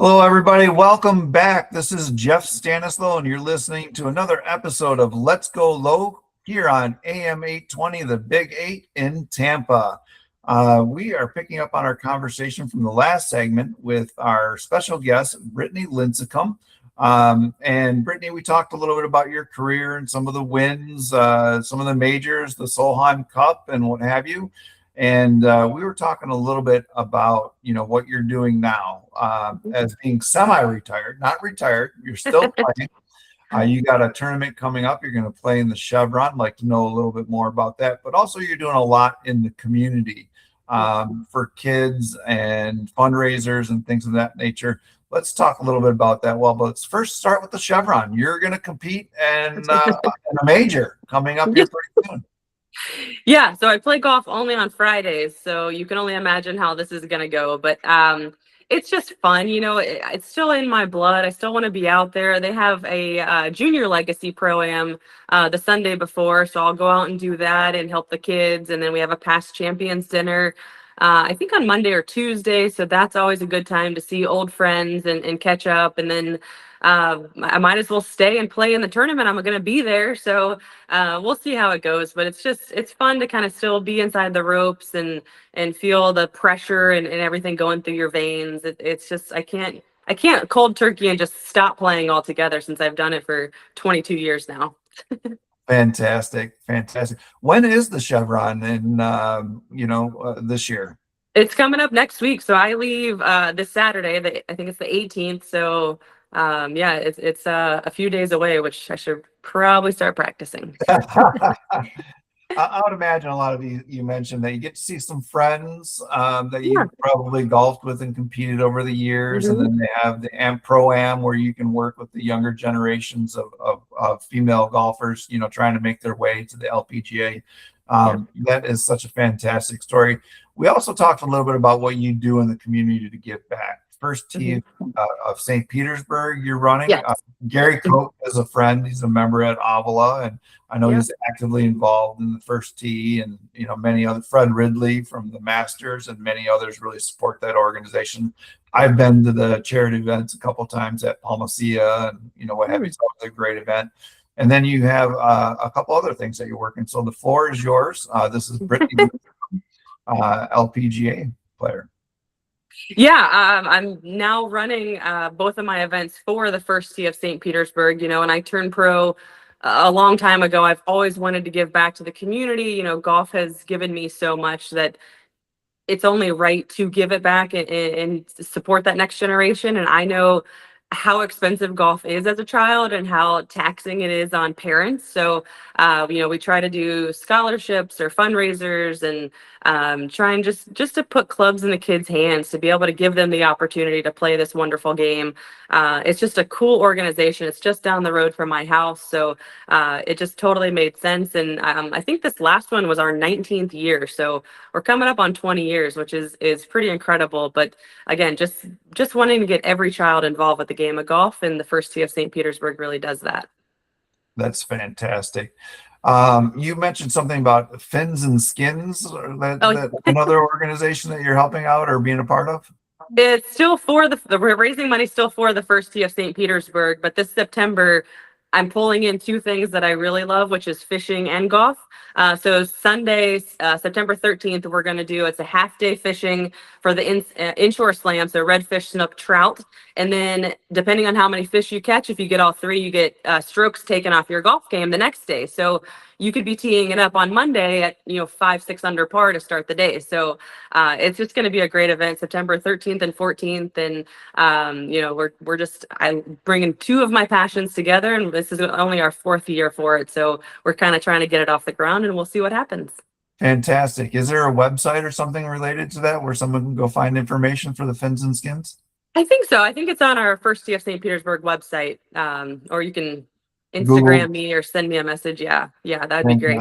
Hello, everybody. Welcome back. This is Jeff Stanislow, and you're listening to another episode of Let's Go Low here on AM 820, the Big 8 in Tampa. We are picking up on our conversation from the last segment with our special guest, Brittany Lincicome. And Brittany, we talked a little bit about your career and some of the wins, some of the majors, the Solheim Cup, and what have you. And we were talking a little bit about, what you're doing now as being semi-retired, not retired. You're still playing. You got a tournament coming up. You're going to play in the Chevron. I'd like to know a little bit more about that. But also you're doing a lot in the community for kids and fundraisers and things of that nature. Let's talk a little bit about that. Well, but let's first start with the Chevron. You're going to compete in a major coming up here pretty soon. Yeah, so I play golf only on Fridays, so you can only imagine how this is going to go. But it's just fun. It's still in my blood. I still want to be out there. They have a junior legacy pro-am the Sunday before, so I'll go out and do that and help the kids. And then we have a past champions dinner, I think on Monday or Tuesday. So that's always a good time to see old friends and catch up. And then I might as well stay and play in the tournament. I'm going to be there. So we'll see how it goes. But it's fun to kind of still be inside the ropes and feel the pressure and everything going through your veins. It's just, I can't cold turkey and just stop playing altogether since I've done it for 22 years now. Fantastic. When is the Chevron this year? It's coming up next week. So I leave this Saturday. I think it's the 18th. So yeah, it's a few days away, which I should probably start practicing. I would imagine a lot of you mentioned that you get to see some friends that you probably golfed with and competed over the years. Mm-hmm. And then they have the Pro-Am where you can work with the younger generations of female golfers, trying to make their way to the LPGA. That is such a fantastic story. We also talked a little bit about what you do in the community to give back. First tee of St. Petersburg you're running. Yes. Gary Cope is a friend. He's a member at Avila, and I know he's actively involved in the first tee, and many other. Fred Ridley from the Masters and many others really support that organization. I've been to the charity events a couple times at Palmacia and what have you. So it's a great event. And then you have a couple other things that you're working. So the floor is yours. This is Brittany, LPGA player. Yeah, I'm now running both of my events for the first tee of St. Petersburg, and I turned pro a long time ago. I've always wanted to give back to the community. Golf has given me so much that it's only right to give it back and support that next generation. And I know how expensive golf is as a child and how taxing it is on parents. So, we try to do scholarships or fundraisers and trying just to put clubs in the kids' hands to be able to give them the opportunity to play this wonderful game. It's just a cool organization. It's just down the road from my house. So it just totally made sense. And I think this last one was our 19th year. So we're coming up on 20 years, which is pretty incredible. But again, just wanting to get every child involved with the game of golf, and the first tee of St. Petersburg really does that. That's fantastic. You mentioned something about Fins and Skins, that another organization that you're helping out or being a part of? It's still we're raising money still for the first tee of St. Petersburg, but this September I'm pulling in two things that I really love, which is fishing and golf. So Sunday, September 13th, we're going to do, it's a half day fishing for the inshore slam. So redfish, snook, trout. And then depending on how many fish you catch, if you get all three, you get strokes taken off your golf game the next day. So you could be teeing it up on Monday at 5-6 under par to start the day. So it's just going to be a great event, September 13th and 14th. And I'm bringing two of my passions together, and this is only our fourth year for it. So we're kind of trying to get it off the ground, and we'll see what happens. Fantastic. Is there a website or something related to that where someone can go find information for the Fins and Skins? I think so. I think it's on our first tee of St. Petersburg website, or you can Instagram me or send me a message. Yeah, that'd be great.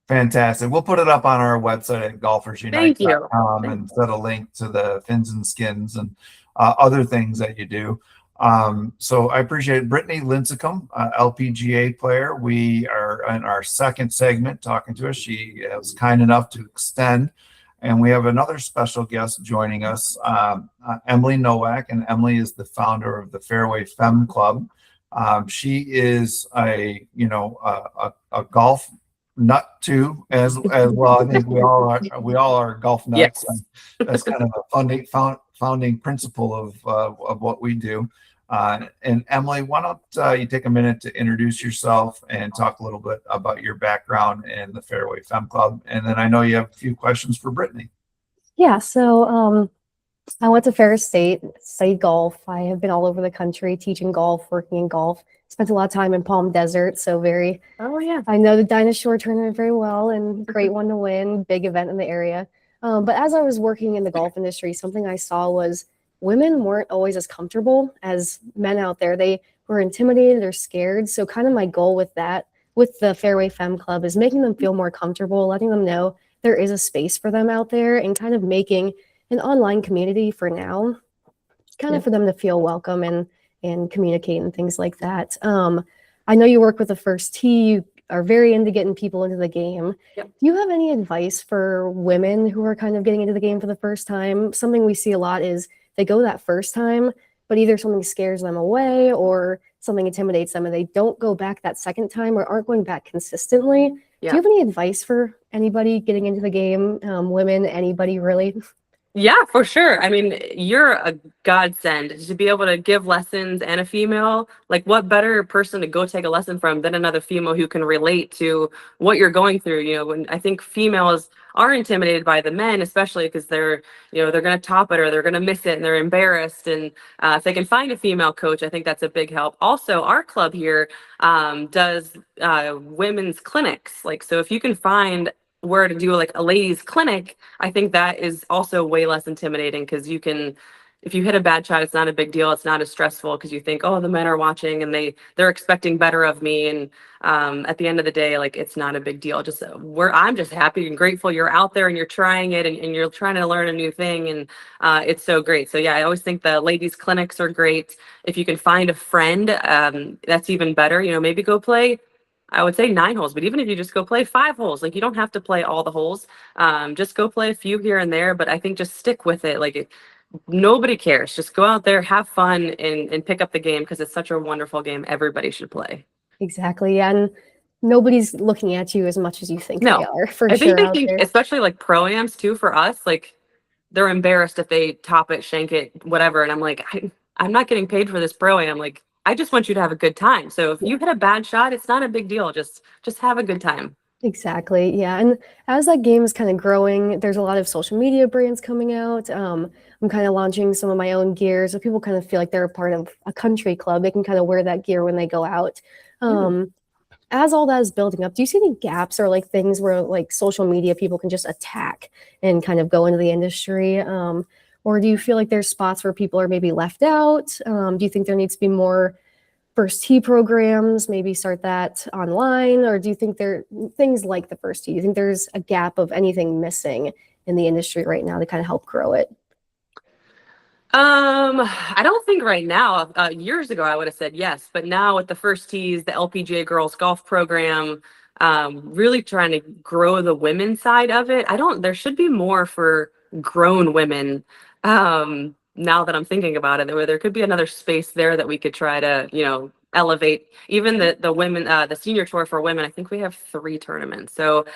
Fantastic. We'll put it up on our website at golfersunite.com and set a link to the Fins and Skins and other things that you do. So I appreciate it. Brittany Lincicome, LPGA player. We are in our second segment talking to us. She was kind enough to extend And we have another special guest joining us, Emily Nowak, and Emily is the founder of the Fairway Femme Club. She is a golf nut too, as well. I think we all are golf nuts. Yes. That's kind of a founding principle of what we do. And Emily, why don't you take a minute to introduce yourself and talk a little bit about your background in the Fairway Femme Club, and then I know you have a few questions for Brittany. Yeah, so I went to Ferris State, studied golf. I have been all over the country teaching golf, working in golf. Spent a lot of time in Palm Desert, so Oh yeah. I know the Dinah Shore tournament very well, and great one to win, big event in the area. But as I was working in the golf industry, something I saw was women weren't always as comfortable as men out there. They were intimidated or scared. So kind of my goal with that, with the Fairway Femme Club, is making them feel more comfortable, letting them know there is a space for them out there, and kind of making an online community for now, kind of for them to feel welcome and communicate and things like that. I know you work with the First Tee. You are very into getting people into the game. Yep. Do you have any advice for women who are kind of getting into the game for the first time? Something we see a lot is they go that first time, but either something scares them away or something intimidates them and they don't go back that second time or aren't going back consistently. Yeah. Do you have any advice for anybody getting into the game? Women, anybody really? Yeah, for sure. I mean, you're a godsend to be able to give lessons, and a female, like what better person to go take a lesson from than another female who can relate to what you're going through. When I think females are intimidated by the men, especially because they're going to top it or they're going to miss it and they're embarrassed. And if they can find a female coach, I think that's a big help. Also, our club here does women's clinics. So if you can find where to do like a ladies clinic, I think that is also way less intimidating, because if you hit a bad shot, it's not a big deal. It's not as stressful because you think, oh, the men are watching and they're expecting better of me. And at the end of the day, it's not a big deal. I'm just happy and grateful you're out there and you're trying it and you're trying to learn a new thing. And it's so great. So yeah, I always think the ladies clinics are great. If you can find a friend, that's even better. Maybe go play, I would say 9 holes, but even if you just go play 5 holes, you don't have to play all the holes. Just go play a few here and there, but I think just stick with it. Nobody cares. Just go out there, have fun, and pick up the game, because it's such a wonderful game. Everybody should play. Exactly. And nobody's looking at you as much as you think they are, for I sure. think they think, especially pro-ams too, for us, they're embarrassed if they top it, shank it, whatever. And I'm like, I'm not getting paid for this pro-am. I just want you to have a good time. So if you hit a bad shot, it's not a big deal. Just have a good time. Exactly. Yeah. And as that game is kind of growing, there's a lot of social media brands coming out. I'm kind of launching some of my own gear, so people kind of feel like they're a part of a country club. They can kind of wear that gear when they go out. As all that is building up, do you see any gaps or things where social media people can just attack and kind of go into the industry? Or do you feel like there's spots where people are maybe left out? Do you think there needs to be more First Tee programs, maybe start that online? Or do you think there are things like the First Tee? Do you think there's a gap of anything missing in the industry right now to kind of help grow it? I don't think right now. Years ago, I would have said yes, but now with the First Tees, the LPGA Girls Golf Program, really trying to grow the women's side of it. There should be more for grown women. Now that I'm thinking about it, there could be another space there that we could try to, elevate. Even the women, the senior tour for women, I think we have 3 tournaments. So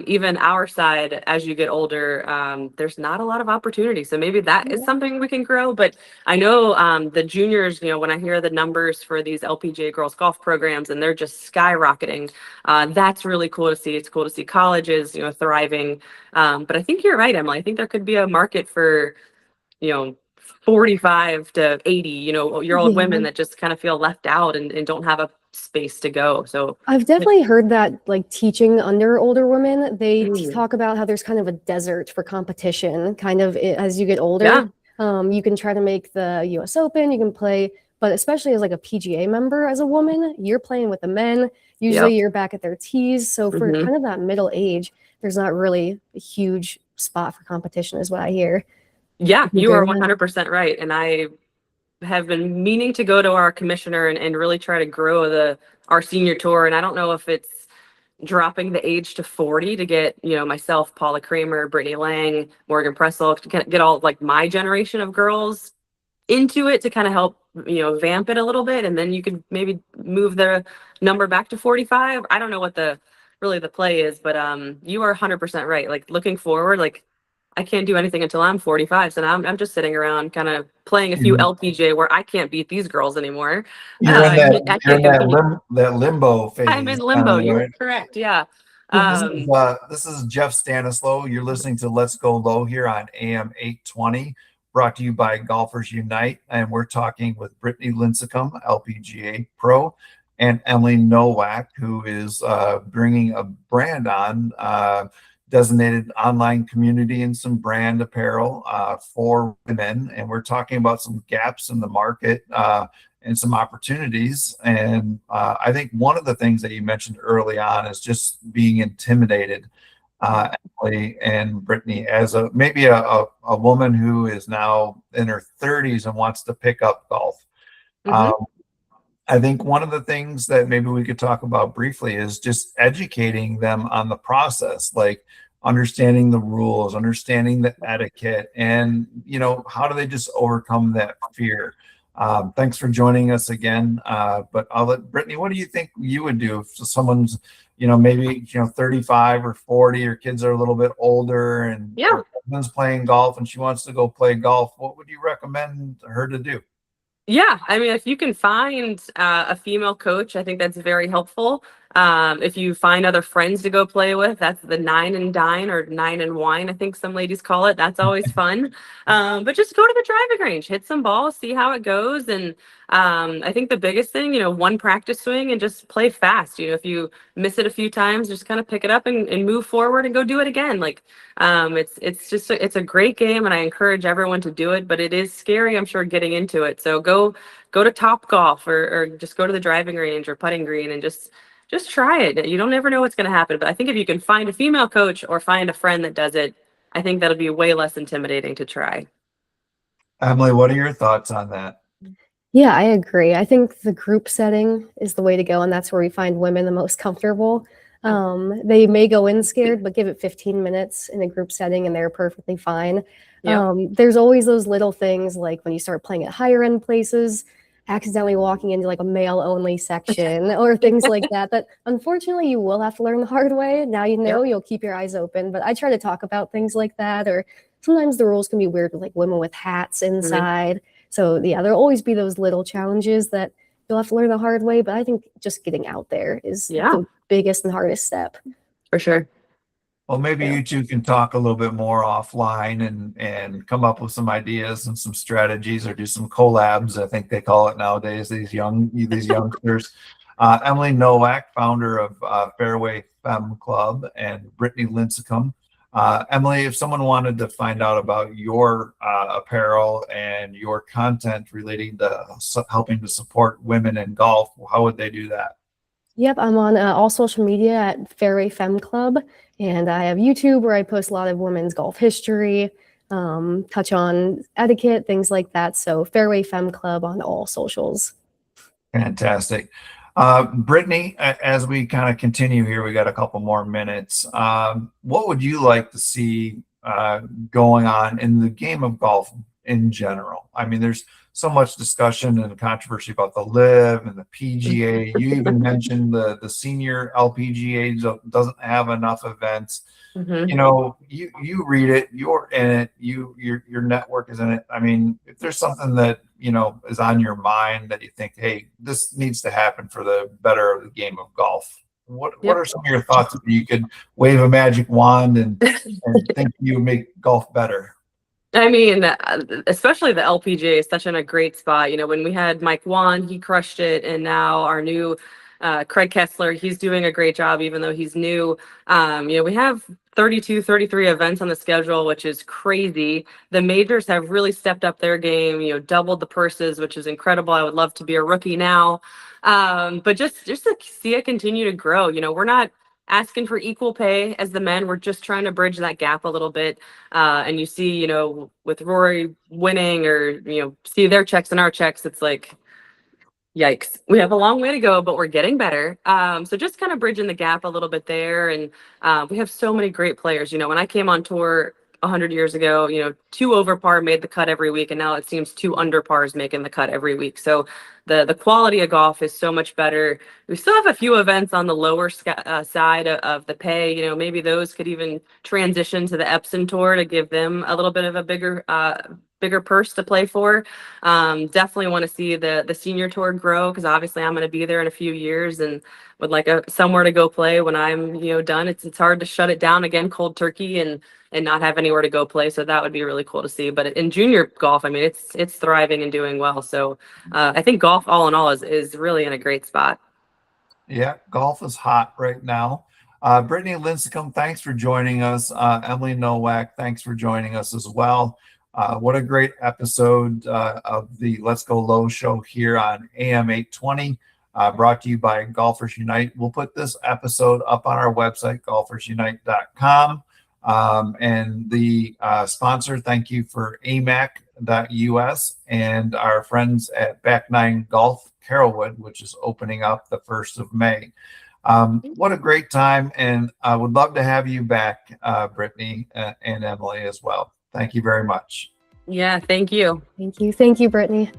even our side, as you get older, there's not a lot of opportunity. So maybe that is something we can grow. But I know the juniors, when I hear the numbers for these LPGA girls golf programs, and they're just skyrocketing, that's really cool to see. It's cool to see colleges, thriving. But I think you're right, Emily. I think there could be a market for, 45 to 80, year old women that just kind of feel left out and don't have a space to go. So I've definitely heard that teaching under older women, they talk about how there's kind of a desert for competition kind of as you get older. You can try to make the US Open, you can play, but especially as a PGA member, as a woman, you're playing with the men. Usually you're back at their tees. So for kind of that middle age, there's not really a huge spot for competition is what I hear. Yeah, you are 100% right. And I have been meaning to go to our commissioner and really try to grow our senior tour. And I don't know if it's dropping the age to 40 to get, myself, Paula Kramer, Brittany Lang, Morgan Pressel, to get all like my generation of girls into it to kind of help, vamp it a little bit. And then you could maybe move the number back to 45. I don't know what the play is, but you are 100% right. Like looking forward, like I can't do anything until I'm 45. So now I'm just sitting around kind of playing a few LPGA where I can't beat these girls anymore. You're in that, I you're in can't compete. that limbo phase. I'm in limbo. You're right? correct. Yeah. This is Jeff Stanislow. You're listening to Let's Go Low here on AM 820, brought to you by Golfers Unite. And we're talking with Brittany Lincicome, LPGA Pro, and Emily Nowak, who is bringing a brand on, designated online community and some brand apparel for women. And we're talking about some gaps in the market and some opportunities. And I think one of the things that you mentioned early on is just being intimidated, Emily and Brittany, as maybe a woman who is now in her 30s and wants to pick up golf. I think one of the things that maybe we could talk about briefly is just educating them on the process, like understanding the rules, understanding the etiquette, and, how do they just overcome that fear? Thanks for joining us again. But I'll let Brittany, what do you think you would do if someone's, maybe, 35 or 40, your kids are a little bit older and her husband's playing golf and she wants to go play golf? What would you recommend her to do? Yeah, I mean, if you can find a female coach, I think that's very helpful. If you find other friends to go play with, that's the 9 and dine or 9 and wine, I think some ladies call it. That's always fun. But just go to the driving range, hit some balls, see how it goes. And I think the biggest thing, one practice swing and just play fast. If you miss it a few times, just kind of pick it up and move forward and go do it again. Like it's a great game and I encourage everyone to do it, but it is scary, I'm sure, getting into it. So go to Top Golf or just go to the driving range or putting green and just try it. You don't ever know what's going to happen. But I think if you can find a female coach or find a friend that does it, I think that'll be way less intimidating to try. Emily, what are your thoughts on that? Yeah, I agree. I think the group setting is the way to go, and that's where we find women the most comfortable. They may go in scared, but give it 15 minutes in a group setting and they're perfectly fine. Yep. There's always those little things like when you start playing at higher end places, accidentally walking into like a male only section or things like that unfortunately you will have to learn the hard way. Now you'll keep your eyes open, but I try to talk about things like that. Or sometimes the rules can be weird with like women with hats inside. So yeah, there'll always be those little challenges that you'll have to learn the hard way, but I think just getting out there is the biggest and hardest step. For sure. Well, maybe you two can talk a little bit more offline and come up with some ideas and some strategies, or do some collabs, I think they call it nowadays, these youngsters. Emily Nowak, founder of Fairway Femme Club, and Brittany Lincicome. Emily, if someone wanted to find out about your apparel and your content relating to helping to support women in golf, how would they do that? Yep, I'm on all social media at Fairway Femme Club, and I have YouTube where I post a lot of women's golf history, touch on etiquette, things like that. So Fairway Femme Club on all socials. Fantastic. Brittany, as we kind of continue here, we got a couple more minutes. What would you like to see going on in the game of golf in general? I mean, there's so much discussion and controversy about the LIV and the PGA. You even mentioned the senior LPGA doesn't have enough events. You read it, you're in it, your network is in it. I mean, if there's something that is on your mind that you think, hey, this needs to happen for the better of the game of golf, what are some of your thoughts that you could wave a magic wand and think you would make golf better? I mean, especially the LPGA is such in a great spot. When we had Mike Wan, he crushed it. And now our new Craig Kessler, he's doing a great job, even though he's new. We have 32, 33 events on the schedule, which is crazy. The majors have really stepped up their game, doubled the purses, which is incredible. I would love to be a rookie now. But just to see it continue to grow, we're not asking for equal pay as the men. We're just trying to bridge that gap a little bit. And you see, with Rory winning or, see their checks and our checks, it's like, Yikes. We have a long way to go, but we're getting better. So just kind of bridging the gap a little bit there. And we have so many great players. You know, when I came on tour 100 years ago, you know, 2 over par made the cut every week. And now it seems 2 under pars making the cut every week. So the quality of golf is so much better. We still have a few events on the lower side of the pay. You know, maybe those could even transition to the Epson Tour to give them a little bit of a bigger purse to play for. Definitely want to see the senior tour grow, because obviously I'm going to be there in a few years and would like somewhere to go play when I'm, you know, done. It's hard to shut it down again, cold turkey, and not have anywhere to go play. So that would be really cool to see. But in junior golf, I mean, it's thriving and doing well. So I think golf all in all is really in a great spot. Yeah, golf is hot right now. Brittany Lincicome, thanks for joining us. Emily Nowak, thanks for joining us as well. What a great episode of the Let's Go Low show here on AM 820, brought to you by Golfers Unite. We'll put this episode up on our website, golfersunite.com. And the sponsor, thank you for amac.us and our friends at Back Nine Golf Carrollwood, which is opening up the 1st of May. What a great time. And I would love to have you back, Brittany and Emily as well. Thank you very much. Yeah, thank you. Thank you. Thank you, Brittany.